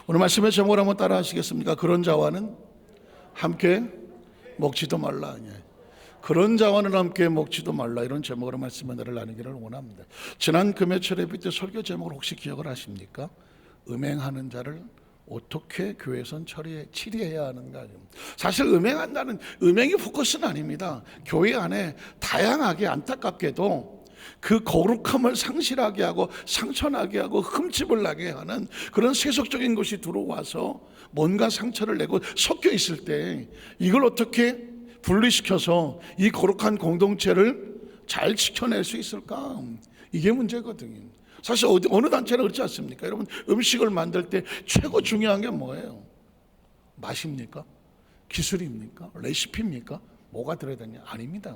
오늘 말씀의 제목을 한번 따라 하시겠습니까? 그런 자와는 함께 먹지도 말라. 그런 자와는 함께 먹지도 말라. 이런 제목으로 말씀의 날을 나누기를 원합니다. 지난 금요철 예배 때 설교 제목을 혹시 기억을 하십니까? 음행하는 자를 어떻게 교회에선 치리해야 하는가. 사실 음행한다는 음행이 포커스는 아닙니다. 교회 안에 다양하게 안타깝게도 그 거룩함을 상실하게 하고 상처나게 하고 흠집을 나게 하는 그런 세속적인 것이 들어와서 뭔가 상처를 내고 섞여 있을 때 이걸 어떻게 분리시켜서 이 거룩한 공동체를 잘 지켜낼 수 있을까? 이게 문제거든요. 사실 어느 단체나 그렇지 않습니까? 여러분, 음식을 만들 때 최고 중요한 게 뭐예요? 맛입니까? 기술입니까? 레시피입니까? 뭐가 들어야 되냐? 아닙니다.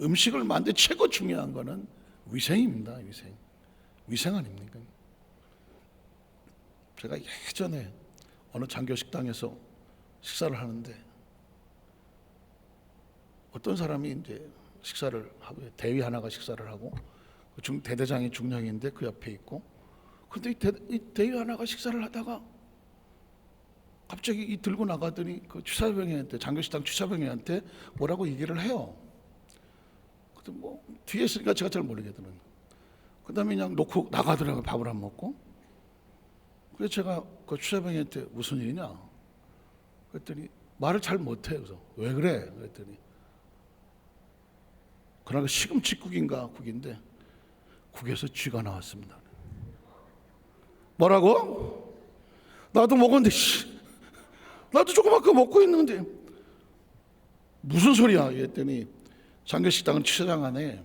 음식을 만들 때 최고 중요한 거는 위생입니다. 위생 아닙니까? 제가 예전에 어느 장교 식당에서 식사를 하는데 어떤 사람이 이제 식사를 하고 대위 하나가 식사를 하고 대대장이 중령인데 그 옆에 있고, 근데 이 대위 하나가 식사를 하다가 갑자기 들고 나가더니 그 취사병이한테, 장교식당 취사병이한테 뭐라고 얘기를 해요. 그때 뭐 뒤에 있으니까 제가 잘 모르겠더라고요. 그 다음에 그냥 놓고 나가더라고요. 밥을 안 먹고. 그래서 제가 그 취사병한테 무슨 일이냐 그랬더니 말을 잘 못해요. 그래서 왜 그래 그랬더니 그날 시금치국인가 국인데 국에서 쥐가 나왔습니다. 뭐라고? 나도 먹었는데 나도 조그맣게 먹고 있는데 무슨 소리야 했더니 장교식당은 취사장 안에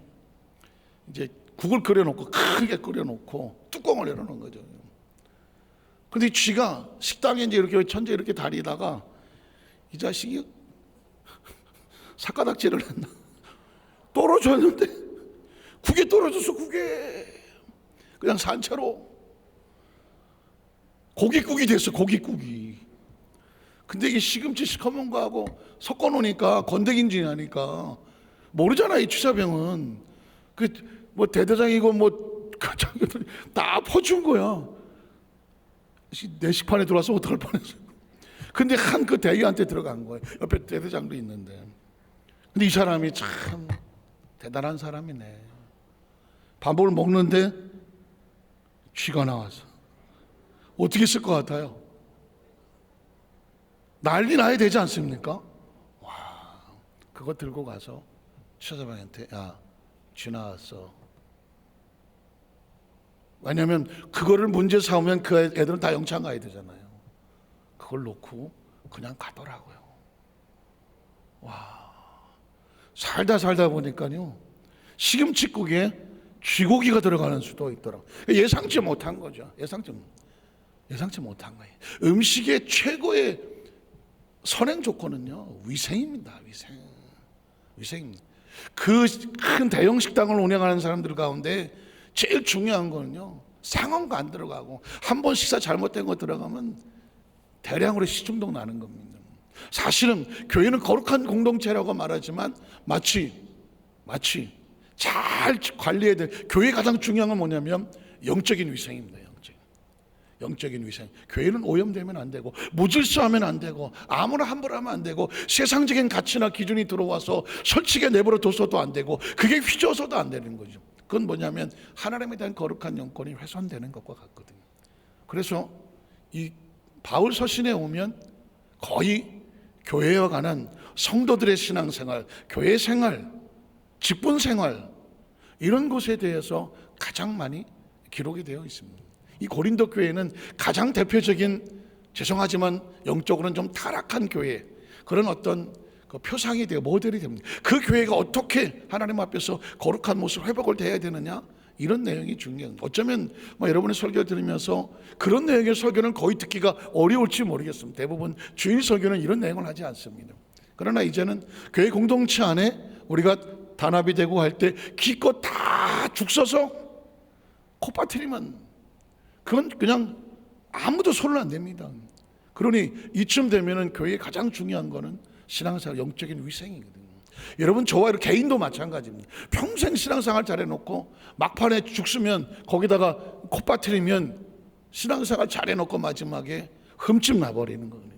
이제 국을 끓여놓고 크게 끓여놓고 뚜껑을 열어놓은 거죠. 근데 쥐가 식당에 이제 이렇게 천재 이렇게 다니다가 이 자식이 삿가닥질을 했나 떨어졌는데 국에 떨어져서 국에 그냥 산채로 고깃국이 됐어. 고깃국이. 근데 이게 시금치 시커먼 거하고 섞어 놓으니까 건더기인지 아니까 모르잖아. 이 취사병은 그 뭐 대대장이고 뭐 다 퍼준 거야. 내 식판에 들어와서 어떡할 뻔했어. 근데 한 그 대위한테 들어간 거예요. 옆에 대대장도 있는데. 근데 이 사람이 참 대단한 사람이네. 밥을 먹는데 쥐가 나와서 어떻게 했을 것 같아요? 난리 나야 되지 않습니까? 와, 그거 들고 가서 취사병한테 야, 쥐 나왔어. 왜냐하면 그거를 문제 삼으면 그 애들은 다 영창 가야 되잖아요. 그걸 놓고 그냥 가더라고요. 와, 살다 보니까요 시금치국에 쥐고기가 들어가는 수도 있더라고요. 예상치 못한 거죠. 예상치 못한 거예요. 음식의 최고의 선행 조건은요 위생입니다. 위생입니다. 그 큰 대형 식당을 운영하는 사람들 가운데 제일 중요한 거는요 상온가 안 들어가고 한 번 식사 잘못된 거 들어가면 대량으로 식중독 나는 겁니다. 사실은 교회는 거룩한 공동체라고 말하지만 마치 잘 관리해야 될 교회의 가장 중요한 건 뭐냐면 영적인 위생입니다. 영적인 위생. 교회는 오염되면 안 되고 무질서하면 안 되고 아무나 함부로 하면 안 되고 세상적인 가치나 기준이 들어와서 설치게 내버려 둬서도 안 되고 그게 휘저어서도 안 되는 거죠. 그건 뭐냐면 하나님에 대한 거룩한 영권이 훼손되는 것과 같거든요. 그래서 이 바울 서신에 오면 거의 교회와 관한 성도들의 신앙생활, 교회 생활, 직분 생활 이런 것에 대해서 가장 많이 기록이 되어 있습니다. 이 고린도 교회는 가장 대표적인, 죄송하지만 영적으로는 좀 타락한 교회, 그런 어떤 그 표상이 되어 모델이 됩니다. 그 교회가 어떻게 하나님 앞에서 거룩한 모습 회복을 해야 되느냐, 이런 내용이 중요해요. 어쩌면 여러분의 설교 들으면서 그런 내용의 설교는 거의 듣기가 어려울지 모르겠습니다. 대부분 주일 설교는 이런 내용을 하지 않습니다. 그러나 이제는 교회 공동체 안에 우리가 단합이 되고 할 때 기껏 다 죽 서서 코 빠뜨리면 그건 그냥 아무도 손을 안 댑니다. 그러니 이쯤 되면은 교회의 가장 중요한 거는 신앙생활, 영적인 위생이거든요. 여러분, 저와 개인도 마찬가지입니다. 평생 신앙생활 잘해놓고 막판에 죽으면 거기다가 코 빠뜨리면 신앙생활 잘해놓고 마지막에 흠집 나버리는 거거든요.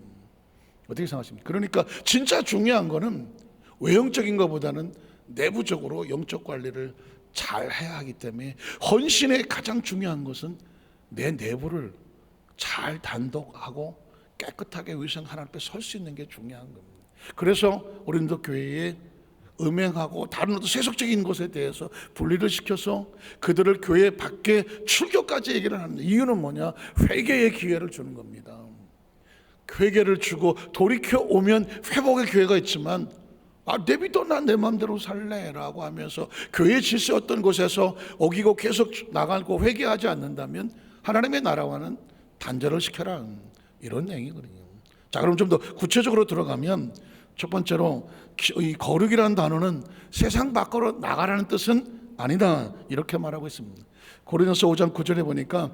어떻게 생각하십니까? 그러니까 진짜 중요한 거는 외형적인 것보다는 내부적으로 영적 관리를 잘 해야 하기 때문에, 헌신의 가장 중요한 것은 내 내부를 잘 단독하고 깨끗하게 위생 하나님 앞에 설 수 있는 게 중요한 겁니다. 그래서 우리도 교회에 음행하고 다른 어떤 세속적인 것에 대해서 분리를 시켜서 그들을 교회 밖에 출교까지 얘기를 하는 이유는 뭐냐? 회개의 기회를 주는 겁니다. 회개를 주고 돌이켜 오면 회복의 기회가 있지만, 내비둬, 난 내 마음대로 살래 라고 하면서 교회 질서였던 곳에서 어기고 계속 나가고 회개하지 않는다면 하나님의 나라와는 단절을 시켜라, 이런 얘기거든요. 자, 그럼 좀 더 구체적으로 들어가면, 첫 번째로 이 거룩이라는 단어는 세상 밖으로 나가라는 뜻은 아니다, 이렇게 말하고 있습니다. 고린도서 5장 9절에 보니까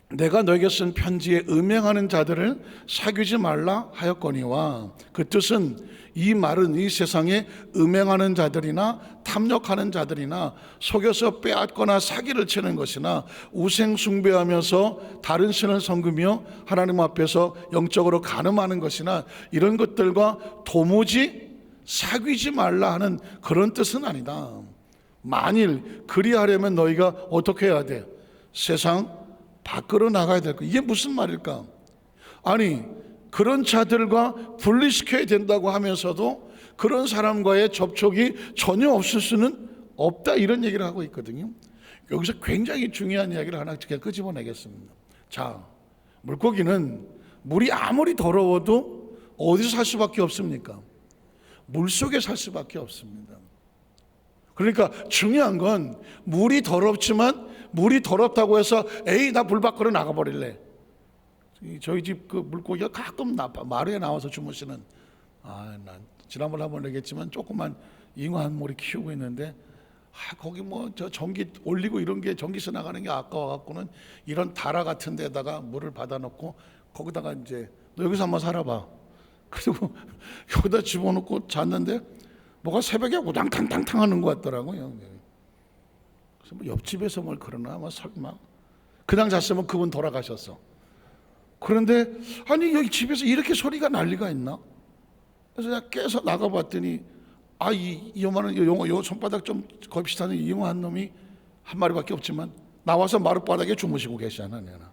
내가 너에게 쓴 편지에 음행하는 자들을 사귀지 말라 하였거니와, 그 뜻은, 이 말은 이 세상에 음행하는 자들이나 탐욕하는 자들이나 속여서 빼앗거나 사기를 치는 것이나 우생 숭배하면서 다른 신을 섬기며 하나님 앞에서 영적으로 간음하는 것이나 이런 것들과 도무지 사귀지 말라 하는 그런 뜻은 아니다. 만일 그리하려면 너희가 어떻게 해야 돼? 세상 밖으로 나가야 될 거. 이게 무슨 말일까? 아니, 그런 자들과 분리시켜야 된다고 하면서도 그런 사람과의 접촉이 전혀 없을 수는 없다, 이런 얘기를 하고 있거든요. 여기서 굉장히 중요한 이야기를 하나 끄집어내겠습니다. 자, 물고기는 물이 아무리 더러워도 어디서 살 수밖에 없습니까? 물속에 살 수밖에 없습니다. 그러니까 중요한 건, 물이 더럽지만 물이 더럽다고 해서 에이, 나 물 밖으로 나가버릴래. 저희 집 그 물고기가 가끔 마루에 나와서 주무시는, 난 지난번에 한번 얘기했지만 조그만 잉어 한 마리 키우고 있는데, 거기 뭐 저 전기 올리고 이런 게, 전기세 나가는 게 아까워갖고는 이런 다라 같은 데다가 물을 받아놓고 거기다가 이제 너 여기서 한번 살아봐. 그리고 여기다 집어넣고 잤는데 뭐가 새벽에 우당탕탕탕 하는 것 같더라고요. 그래서 뭐 옆집에서 뭘 그러나, 뭐 설마. 그냥 잤으면 그분 돌아가셨어. 그런데 아니, 여기 집에서 이렇게 소리가 날 리가 있나? 그래서 내가 깨서 나가봤더니, 이 요만한 요 손바닥 좀 거의 비슷한 잉어 한 놈이 한 마리밖에 없지만 나와서 마룻바닥에 주무시고 계시잖아. 내가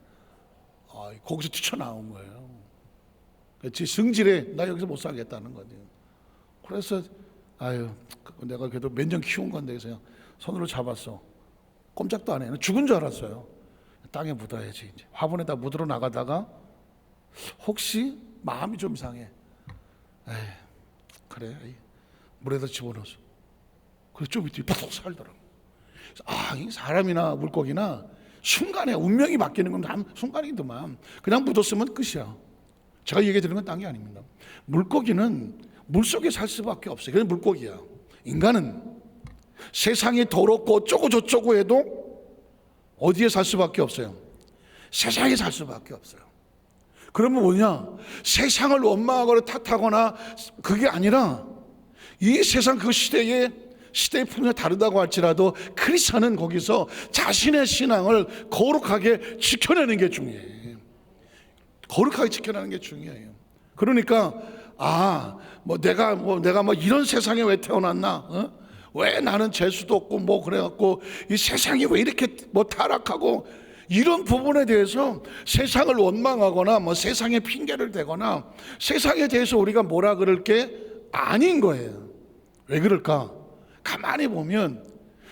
거기서 뛰쳐나온 거예요. 제 승질에 나 여기서 못 살겠다는 거죠. 그래서 내가 그래도 몇 년 키운 건데 그래서 손으로 잡았어. 꼼짝도 안 해. 죽은 줄 알았어요. 땅에 묻어야지. 이제 화분에다 묻으러 나가다가 혹시 마음이 좀 상해. 그래, 물에다 집어넣어서. 그래서 좀 있더니 푹 살더라고. 이 사람이나 물고기나 순간에 운명이 바뀌는 건 한 순간이더만. 그냥 묻었으면 끝이야. 제가 얘기 드리는 건 딴 게 아닙니다. 물고기는 물속에 살 수밖에 없어요. 그래서 물고기야. 인간은 세상이 더럽고 어쩌고 저쩌고 해도 어디에 살 수밖에 없어요? 세상에 살 수밖에 없어요. 그러면 뭐냐? 세상을 원망하거나 탓하거나 그게 아니라, 이 세상 그 시대의 풍요가 다르다고 할지라도 크리스천은 거기서 자신의 신앙을 거룩하게 지켜내는 게 중요해요. 거룩하게 지켜내는 게 중요해요. 그러니까 내가 이런 세상에 왜 태어났나? 왜 나는 재수도 없고 뭐 그래갖고 이 세상이 왜 이렇게 타락하고, 이런 부분에 대해서 세상을 원망하거나 세상에 핑계를 대거나 세상에 대해서 우리가 뭐라 그럴 게 아닌 거예요. 왜 그럴까? 가만히 보면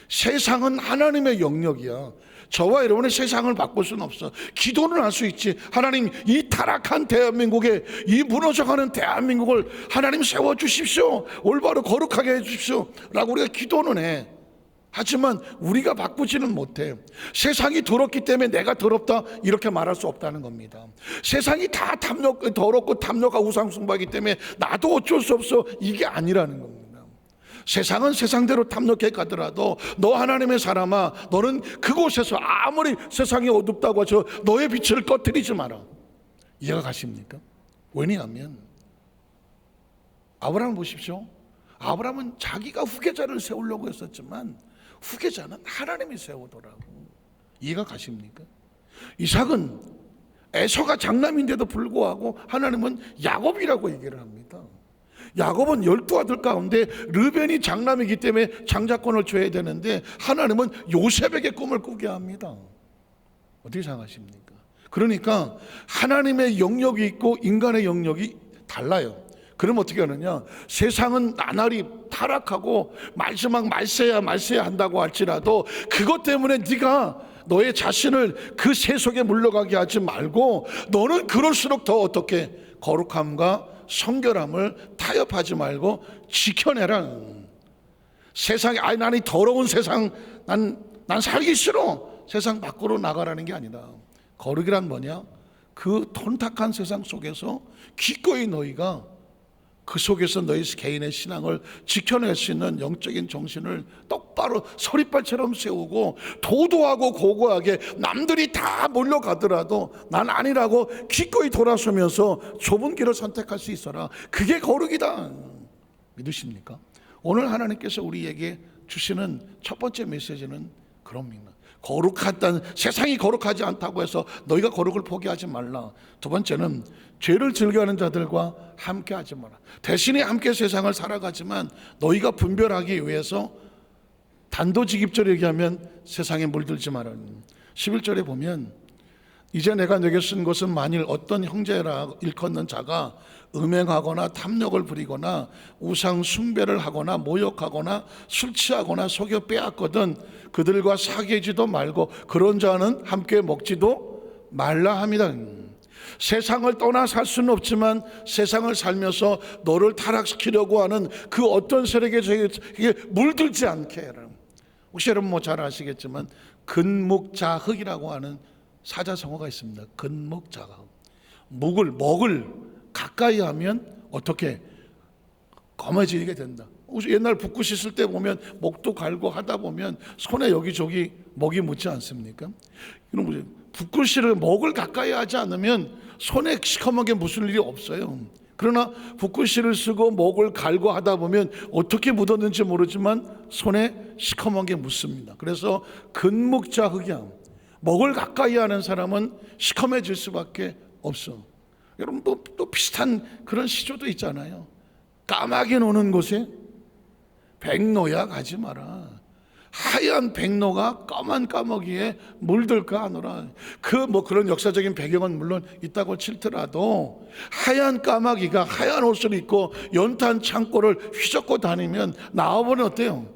세상은 하나님의 영역이야. 저와 여러분의 세상을 바꿀 수는 없어. 기도는 할 수 있지. 하나님, 이 타락한 대한민국에, 이 무너져가는 대한민국을 하나님 세워주십시오. 올바로 거룩하게 해주십시오 라고 우리가 기도는 해. 하지만 우리가 바꾸지는 못해. 세상이 더럽기 때문에 내가 더럽다 이렇게 말할 수 없다는 겁니다. 세상이 다 더럽고 탐욕하고 우상숭배하기 때문에 나도 어쩔 수 없어, 이게 아니라는 겁니다. 세상은 세상대로 탐욕해 가더라도 너 하나님의 사람아, 너는 그곳에서 아무리 세상이 어둡다고 해서 너의 빛을 꺼뜨리지 마라. 이해가 가십니까? 왜냐하면 아브라함 보십시오. 아브라함은 자기가 후계자를 세우려고 했었지만 후계자는 하나님이 세우더라고. 이해가 가십니까? 이삭은 에서가 장남인데도 불구하고 하나님은 야곱이라고 얘기를 합니다. 야곱은 12아들 가운데 르벤이 장남이기 때문에 장자권을 줘야 되는데 하나님은 요셉에게 꿈을 꾸게 합니다. 어떻게 생각하십니까? 그러니까 하나님의 영역이 있고 인간의 영역이 달라요. 그럼 어떻게 하느냐? 세상은 나날이 타락하고 마지막 말세야 한다고 할지라도 그것 때문에 네가 너의 자신을 그 세속에 물러가게 하지 말고 너는 그럴수록 더 어떻게 거룩함과 성결함을 타협하지 말고 지켜내라. 세상에 나는 이 더러운 세상 난 살기 싫어. 세상 밖으로 나가라는 게 아니다. 거룩이란 뭐냐? 그 톤탁한 세상 속에서 기꺼이 너희가 그 속에서 너희 개인의 신앙을 지켜낼 수 있는 영적인 정신을 똑바로 서리발처럼 세우고 도도하고 고고하게 남들이 다 몰려가더라도 난 아니라고 기꺼이 돌아서면서 좁은 길을 선택할 수 있어라. 그게 거룩이다. 믿으십니까? 오늘 하나님께서 우리에게 주시는 첫 번째 메시지는 그럽니다. 거룩하다는, 세상이 거룩하지 않다고 해서 너희가 거룩을 포기하지 말라. 두 번째는 죄를 즐겨하는 자들과 함께 하지 마라. 대신에 함께 세상을 살아가지만 너희가 분별하기 위해서 단도직입적으로 얘기하면 세상에 물들지 마라. 11절에 보면 이제 내가 내게 쓴 것은 만일 어떤 형제라 일컫는 자가 음행하거나 탐욕을 부리거나 우상 숭배를 하거나 모욕하거나 술 취하거나 속여 빼앗거든 그들과 사귀지도 말고 그런 자는 함께 먹지도 말라 합니다. 세상을 떠나 살 수는 없지만 세상을 살면서 너를 타락시키려고 하는 그 어떤 세력에 물들지 않게 해라. 혹시 여러분 뭐 잘 아시겠지만 근묵자흑이라고 하는 사자성어가 있습니다. 근묵자흑. 먹을 가까이 하면 어떻게 검어지게 된다. 옛날 붓고 씻을 때 보면 목도 갈고 하다 보면 손에 여기저기 먹이 묻지 않습니까? 이런 거죠. 붓글씨를 먹을 가까이 하지 않으면 손에 시커멓게 묻을 일이 없어요. 그러나 붓글씨를 쓰고 목을 갈고 하다 보면 어떻게 묻었는지 모르지만 손에 시커멓게 묻습니다. 그래서 근묵자흑이야. 먹을 가까이 하는 사람은 시커매질 수밖에 없어. 여러분 또 비슷한 그런 시조도 있잖아요. 까마귀 노는 곳에 백로야 가지 마라. 하얀 백로가 검은 까마귀에 물들까 하노라. 그런 역사적인 배경은 물론 있다고 칠더라도 하얀 까마귀가 하얀 옷을 입고 연탄 창고를 휘젓고 다니면 나와보면 어때요?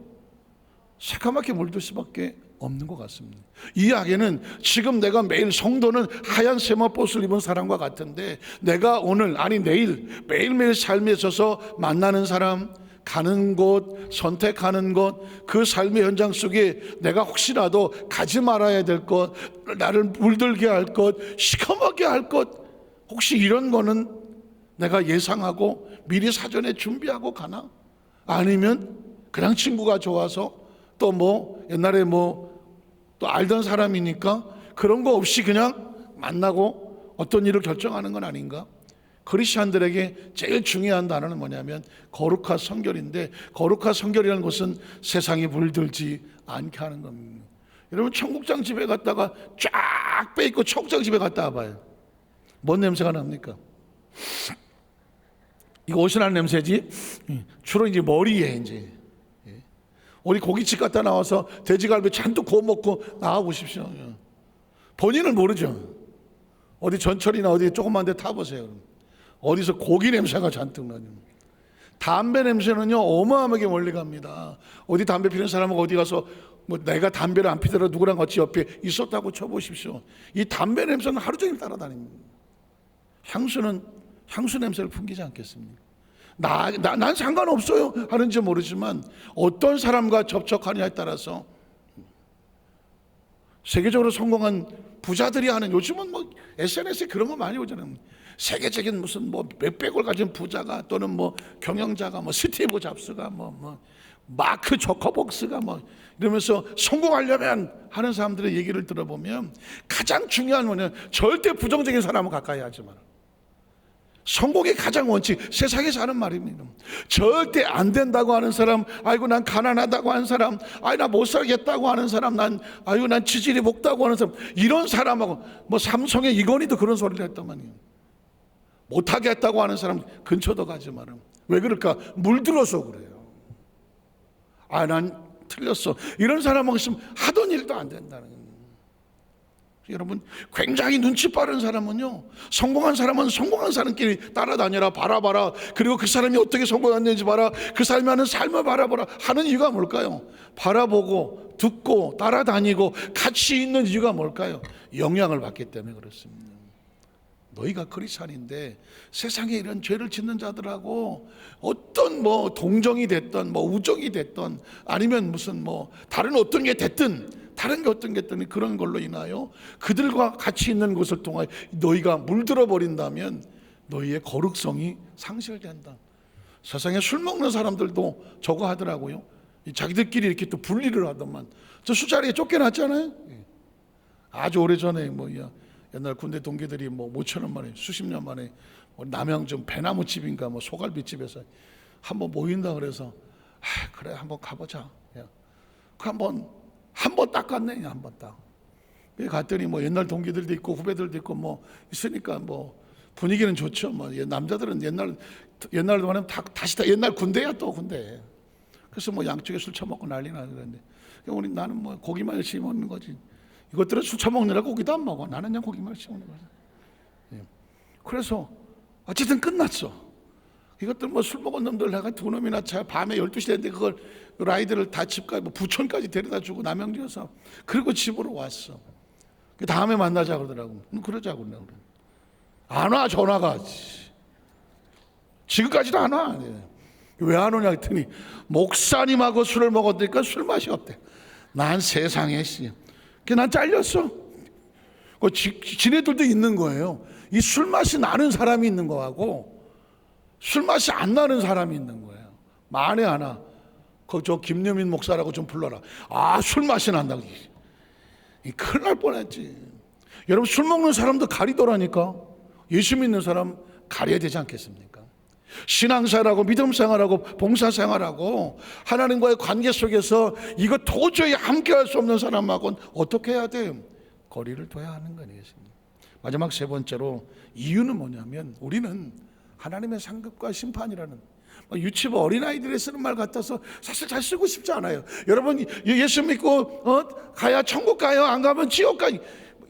새까맣게 물들 수밖에 없는 것 같습니다. 이 이야기는 지금 내가 매일 성도는 하얀 세마포스를 입은 사람과 같은데 내가 오늘 아니 내일 매일매일 삶에 있어서 만나는 사람, 가는 곳, 선택하는 것, 그 삶의 현장 속에 내가 혹시라도 가지 말아야 될 것, 나를 물들게 할 것, 시커멓게 할 것, 혹시 이런 거는 내가 예상하고 미리 사전에 준비하고 가나? 아니면 그냥 친구가 좋아서 또 옛날에 또 알던 사람이니까 그런 거 없이 그냥 만나고 어떤 일을 결정하는 건 아닌가? 크리스천들에게 제일 중요한 단어는 뭐냐면 거룩한 성결인데, 거룩한 성결이라는 것은 세상에 물들지 않게 하는 겁니다. 여러분 청국장 집에 갔다가 쫙 빼입고 청국장 집에 갔다 와봐요. 뭔 냄새가 납니까? 이거 오신한 냄새지. 주로 이제 머리에 이제 우리 고깃집 갔다 나와서 돼지갈비 잔뜩 구워 먹고 나와 보십시오. 본인은 모르죠. 어디 전철이나 어디 조그만 데 타보세요. 어디서 고기 냄새가 잔뜩 나요. 담배 냄새는요 어마어마하게 멀리 갑니다. 어디 담배 피는 사람은 어디 가서 내가 담배를 안 피더라도 누구랑 같이 옆에 있었다고 쳐보십시오. 이 담배 냄새는 하루 종일 따라다닙니다. 향수 냄새를 풍기지 않겠습니까? 난 상관없어요 하는지 모르지만 어떤 사람과 접촉하느냐에 따라서 세계적으로 성공한 부자들이 하는, 요즘은 SNS에 그런 거 많이 오잖아요. 세계적인 무슨 몇백을 가진 부자가 또는 경영자가 스티브 잡스가 마크 조커벅스가 이러면서 성공하려면 하는 사람들의 얘기를 들어보면 가장 중요한 거는 절대 부정적인 사람은 가까이 하지 마라. 성공의 가장 원칙, 세상에서 하는 말입니다. 절대 안 된다고 하는 사람, 아이고 난 가난하다고 하는 사람, 아이 나 못 살겠다고 하는 사람, 아이고 난 지질이 높다고 하는 사람, 이런 사람하고 뭐 삼성의 이건희도 그런 소리를 했단 말이에요. 못하겠다고 하는 사람 근처도 가지 마라. 왜 그럴까? 물들어서 그래요. 아 난 틀렸어. 이런 사람하고 있으면 하던 일도 안 된다는 거예요. 여러분, 굉장히 눈치 빠른 사람은요, 성공한 사람은 성공한 사람끼리 따라다녀라, 바라봐라. 그리고 그 사람이 어떻게 성공했는지 봐라. 그 사람이 하는 삶을 바라보라 하는 이유가 뭘까요? 바라보고 듣고 따라다니고 같이 있는 이유가 뭘까요? 영향을 받기 때문에 그렇습니다. 너희가 크리스찬인데 세상에 이런 죄를 짓는 자들하고 어떤 뭐 동정이 됐던 뭐 우정이 됐던 아니면 무슨 뭐 다른 어떤 게 됐든 다른 게 어떤 게 됐든 그런 걸로 인하여 그들과 같이 있는 것을 통하여 너희가 물들어 버린다면 너희의 거룩성이 상실된다. 세상에 술 먹는 사람들도 저거 하더라고요. 자기들끼리 이렇게 또 분리를 하더만. 저 술자리에 쫓겨났잖아요. 아주 오래전에 뭐 옛날 군대 동기들이 뭐 5,000원 만에 수십 년 만에 남양주 배나무집인가 뭐 소갈비집에서 한번 모인다 그래서 그래 한번 가보자. 그 한번 딱 갔네. 한번 딱 갔더니 뭐 옛날 동기들도 있고 후배들도 있고 뭐 있으니까 뭐 분위기는 좋죠. 뭐 남자들은 옛날도 하면 다시 다 옛날 군대야 또 군대. 그래서 뭐 양쪽에 술 처먹고 난리 나는데 나는 뭐 고기만 열심히 먹는 거지. 이것들은 술 처먹느라 고기도 안 먹어. 나는 그냥 고기만 열심히 먹는 거지. 그래서 어쨌든 끝났어. 이것들 뭐 술 먹은 놈들 내가 두 놈이나 차 밤에 12시 됐는데 그걸 라이드를 다 집까지 뭐 부천까지 데려다 주고 남양주에서 그리고 집으로 왔어. 그 다음에 만나자 그러더라고. 그러자고 그래. 안 와. 전화가 지금까지도 안 와. 왜 안 오냐 했더니 목사님하고 술을 먹었으니까 술 맛이 없대. 난 세상에 난 잘렸어. 지네들도 있는 거예요. 이 술 맛이 나는 사람이 있는 거하고 술 맛이 안 나는 사람이 있는 거예요. 만에 하나 저 김여민 목사라고 좀 불러라. 술 맛이 난다고. 큰일 날 뻔했지. 여러분, 술 먹는 사람도 가리더라니까. 예수 믿는 사람 가려야 되지 않겠습니까? 신앙생활하고 믿음생활하고 봉사생활하고 하나님과의 관계 속에서 이거 도저히 함께할 수 없는 사람하고는 어떻게 해야 돼요? 거리를 둬야 하는 거 아니겠습니까? 마지막 세 번째로 이유는 뭐냐면 우리는 하나님의 상급과 심판이라는 유치부 어린아이들이 쓰는 말 같아서 사실 잘 쓰고 싶지 않아요. 여러분, 예수 믿고 가야 천국 가요, 안 가면 지옥 가요,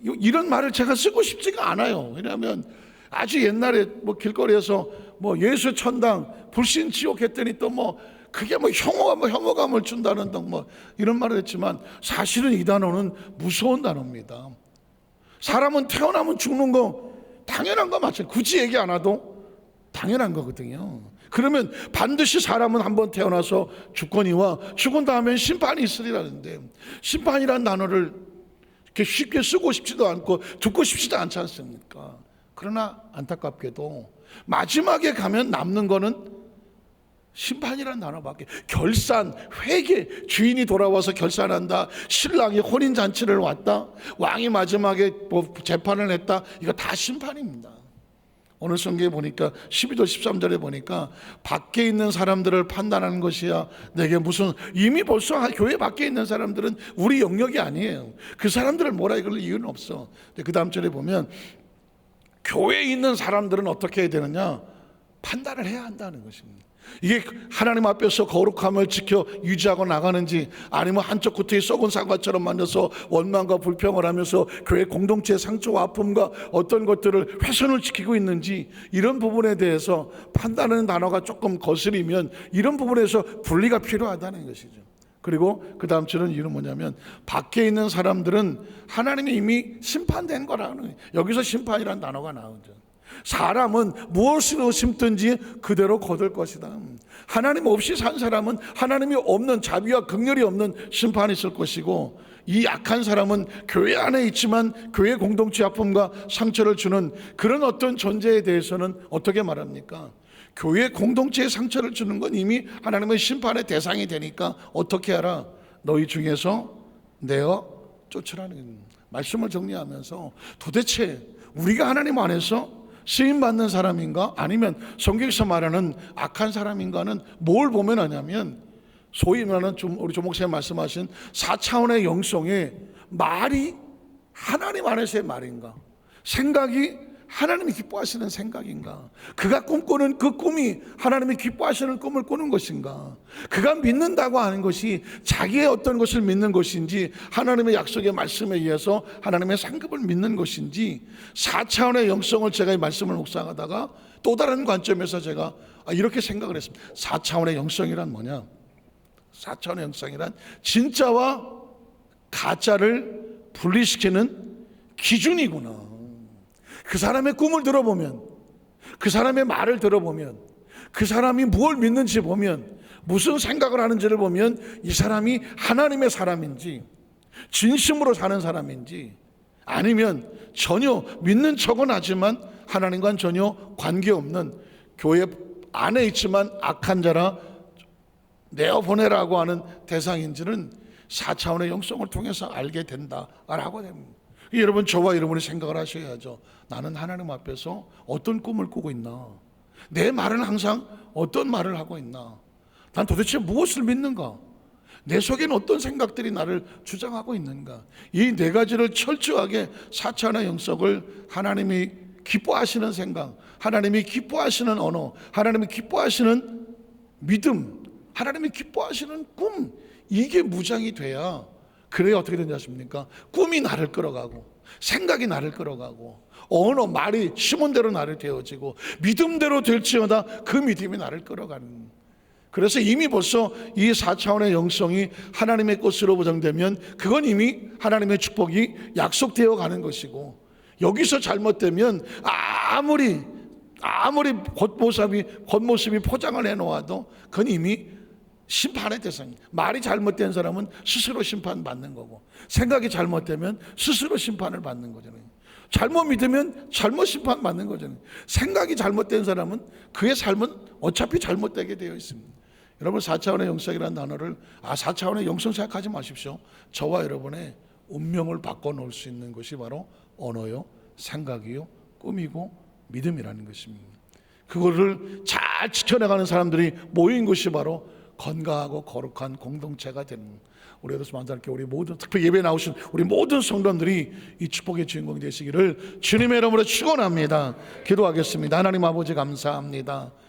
이런 말을 제가 쓰고 싶지가 않아요. 왜냐하면 아주 옛날에 뭐 길거리에서 뭐 예수 천당 불신 지옥 했더니 또 뭐 그게 뭐 혐오감을 준다는 등 뭐 이런 말을 했지만 사실은 이 단어는 무서운 단어입니다. 사람은 태어나면 죽는 거 당연한 거 맞죠. 굳이 얘기 안 해도 당연한 거거든요. 그러면 반드시 사람은 한번 태어나서 죽거니와 죽은 다음엔 심판이 있으리라는데 심판이라는 단어를 이렇게 쉽게 쓰고 싶지도 않고 듣고 싶지도 않지 않습니까? 그러나 안타깝게도 마지막에 가면 남는 거는 심판이라는 단어밖에. 결산, 회개, 주인이 돌아와서 결산한다, 신랑이 혼인잔치를 왔다, 왕이 마지막에 뭐 재판을 했다, 이거 다 심판입니다. 오늘 성경에 보니까 12절 13절에 보니까 밖에 있는 사람들을 판단하는 것이야 내게 무슨, 이미 벌써 교회 밖에 있는 사람들은 우리 영역이 아니에요. 그 사람들을 뭐라 이럴 이유는 없어. 그 다음 절에 보면 교회에 있는 사람들은 어떻게 해야 되느냐, 판단을 해야 한다는 것입니다. 이게 하나님 앞에서 거룩함을 지켜 유지하고 나가는지 아니면 한쪽 구트에 썩은 사과처럼 만들어서 원망과 불평을 하면서 교회 공동체의 상처와 아픔과 어떤 것들을 훼손을 지키고 있는지, 이런 부분에 대해서 판단하는 단어가 조금 거슬리면 이런 부분에서 분리가 필요하다는 것이죠. 그리고 그 다음 줄은 이유는 뭐냐면 밖에 있는 사람들은 하나님이 이미 심판된 거라는 거예요. 여기서 심판이라는 단어가 나오죠. 사람은 무엇으로 심든지 그대로 거둘 것이다. 하나님 없이 산 사람은 하나님이 없는, 자비와 긍휼이 없는 심판이 있을 것이고, 이 약한 사람은 교회 안에 있지만 교회 공동체 아픔과 상처를 주는 그런 어떤 존재에 대해서는 어떻게 말합니까? 교회 공동체에 상처를 주는 건 이미 하나님의 심판의 대상이 되니까 어떻게 하라? 너희 중에서 내어 쫓으라는 말씀을 정리하면서 도대체 우리가 하나님 안에서 쓰임 받는 사람인가 아니면 성경에서 말하는 악한 사람인가는 뭘 보면 하냐면, 소위 말하는 우리 조 목사님 말씀하신 4차원의 영성의 말이 하나님 안에서의 말인가, 생각이 하나님이 기뻐하시는 생각인가, 그가 꿈꾸는 그 꿈이 하나님이 기뻐하시는 꿈을 꾸는 것인가, 그가 믿는다고 하는 것이 자기의 어떤 것을 믿는 것인지 하나님의 약속의 말씀에 의해서 하나님의 상급을 믿는 것인지, 4차원의 영성을 제가 이 말씀을 묵상하다가 또 다른 관점에서 제가 이렇게 생각을 했습니다. 4차원의 영성이란 뭐냐? 4차원의 영성이란 진짜와 가짜를 분리시키는 기준이구나. 그 사람의 꿈을 들어보면, 그 사람의 말을 들어보면, 그 사람이 무엇을 믿는지 보면, 무슨 생각을 하는지를 보면 이 사람이 하나님의 사람인지 진심으로 사는 사람인지, 아니면 전혀 믿는 척은 하지만 하나님과는 전혀 관계없는 교회 안에 있지만 악한 자라 내어보내라고 하는 대상인지는 4차원의 영성을 통해서 알게 된다라고 됩니다. 여러분, 저와 여러분이 생각을 하셔야죠. 나는 하나님 앞에서 어떤 꿈을 꾸고 있나? 내 말은 항상 어떤 말을 하고 있나? 난 도대체 무엇을 믿는가? 내 속에는 어떤 생각들이 나를 주장하고 있는가? 이 네 가지를 철저하게 4차원의 영성을 하나님이 기뻐하시는 생각, 하나님이 기뻐하시는 언어, 하나님이 기뻐하시는 믿음, 하나님이 기뻐하시는 꿈, 이게 무장이 돼야, 그래야 어떻게 되는지 아십니까? 꿈이 나를 끌어가고, 생각이 나를 끌어가고, 언어, 말이 시몬대로 나를 되어지고, 믿음대로 될지어다 그 믿음이 나를 끌어가는. 그래서 이미 벌써 이 4차원의 영성이 하나님의 것으로 보장되면 그건 이미 하나님의 축복이 약속되어 가는 것이고, 여기서 잘못되면 아무리 겉모습이 포장을 해놓아도 그건 이미 심판의 대상이에요. 말이 잘못된 사람은 스스로 심판받는 거고, 생각이 잘못되면 스스로 심판을 받는 거잖아요. 잘못 믿으면 잘못 심판받는 거잖아요. 생각이 잘못된 사람은 그의 삶은 어차피 잘못되게 되어 있습니다. 여러분, 4차원의 영성이라는 단어를 4차원의 영성 생각하지 마십시오. 저와 여러분의 운명을 바꿔놓을 수 있는 것이 바로 언어요, 생각이요, 꿈이고 믿음이라는 것입니다. 그거를 잘 지켜나가는 사람들이 모인 것이 바로 건강하고 거룩한 공동체가 되는, 우리 여러분 만나게 우리 모든 특별 예배에 나오신 우리 모든 성도들이 이 축복의 주인공이 되시기를 주님의 이름으로 축원합니다. 기도하겠습니다. 하나님 아버지 감사합니다.